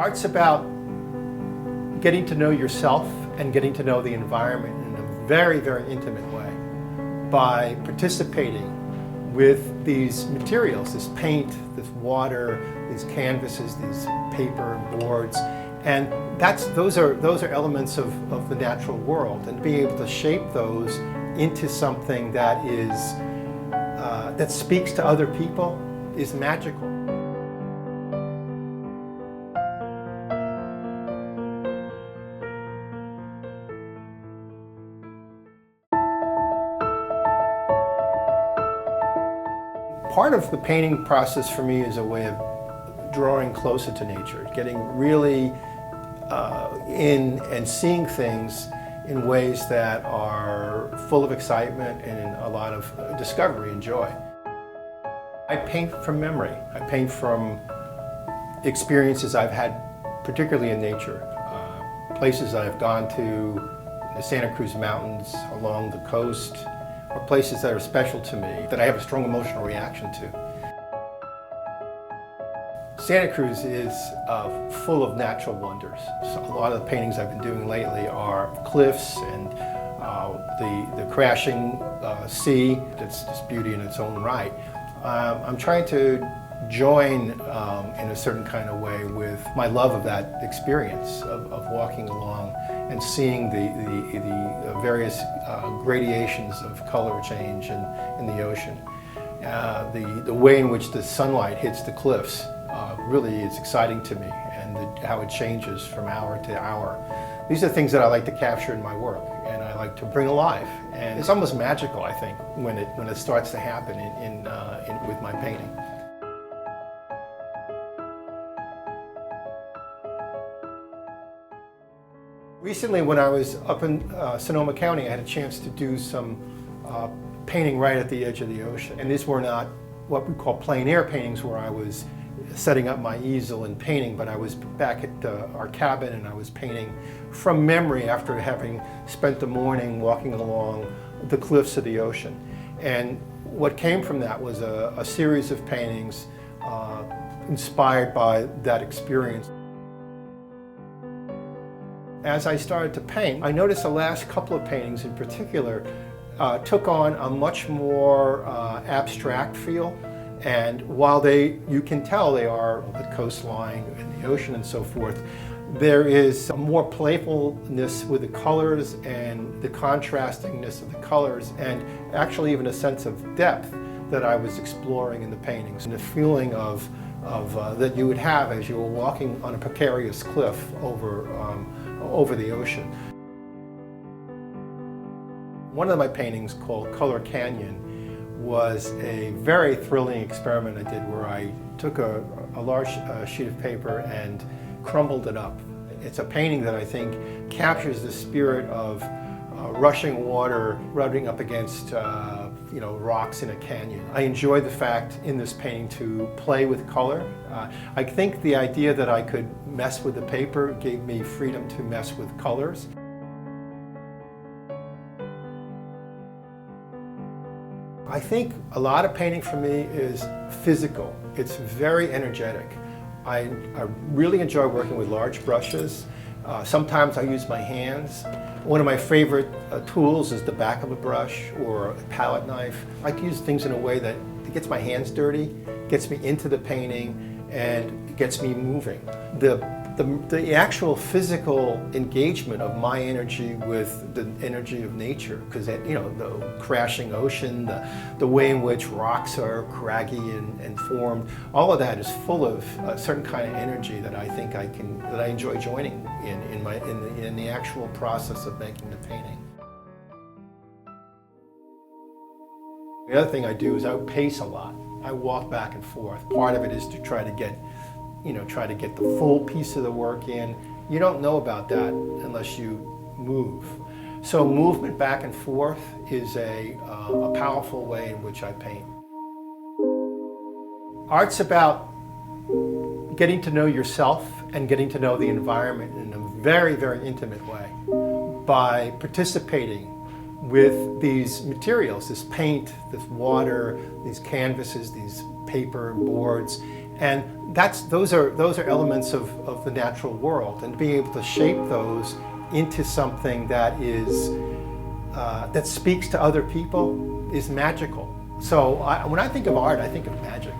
Art's about getting to know yourself and getting to know the environment in a very, very intimate way by participating with these materials, this paint, this water, these canvases, these paper and boards. And those are elements of the natural world, and being able to shape those into something that is that speaks to other people is magical. Part of the painting process for me is a way of drawing closer to nature, getting really in and seeing things in ways that are full of excitement and a lot of discovery and joy. I paint from memory. I paint from experiences I've had, particularly in nature. Places I've gone to, the Santa Cruz mountains, along the coast, or places that are special to me, that I have a strong emotional reaction to. Santa Cruz is full of natural wonders. So a lot of the paintings I've been doing lately are cliffs and the crashing sea. That's just beauty in its own right. I'm trying to join in a certain kind of way with my love of that experience of walking along and seeing the various gradations of color change in the ocean. The way in which the sunlight hits the cliffs really is exciting to me, and how it changes from hour to hour. These are things that I like to capture in my work, and I like to bring alive. And it's almost magical, I think, when it starts to happen with my painting. Recently, when I was up in Sonoma County, I had a chance to do some painting right at the edge of the ocean. And these were not what we call plein air paintings, where I was setting up my easel and painting, but I was back at our cabin and I was painting from memory after having spent the morning walking along the cliffs of the ocean. And what came from that was a series of paintings inspired by that experience. As I started to paint, I noticed the last couple of paintings in particular took on a much more abstract feel. And while you can tell they are the coastline and the ocean and so forth, there is a more playfulness with the colors and the contrastingness of the colors, and actually even a sense of depth that I was exploring in the paintings, and the feeling of that you would have as you were walking on a precarious cliff over the ocean. One of my paintings, called Color Canyon, was a very thrilling experiment I did, where I took a large sheet of paper and crumbled it up. It's a painting that I think captures the spirit of rushing water rubbing up against rocks in a canyon. I enjoy the fact in this painting to play with color. I think the idea that I could mess with the paper gave me freedom to mess with colors. I think a lot of painting for me is physical. It's very energetic. I really enjoy working with large brushes. Sometimes I use my hands. One of my favorite tools is the back of a brush or a palette knife. I like to use things in a way that gets my hands dirty, gets me into the painting, and gets me moving. The actual physical engagement of my energy with the energy of nature, because the crashing ocean, the way in which rocks are craggy and formed, all of that is full of a certain kind of energy that I think that I enjoy joining in the actual process of making the painting. The other thing I do is I pace a lot. I walk back and forth. Part of it is to try to get the full piece of the work in. You don't know about that unless you move. So movement back and forth is a powerful way in which I paint. Art's about getting to know yourself and getting to know the environment in a very, very intimate way by participating with these materials, this paint, this water, these canvases, these paper and boards, and those are elements of the natural world, and being able to shape those into something that is that speaks to other people is magical. So when I think of art, I think of magic.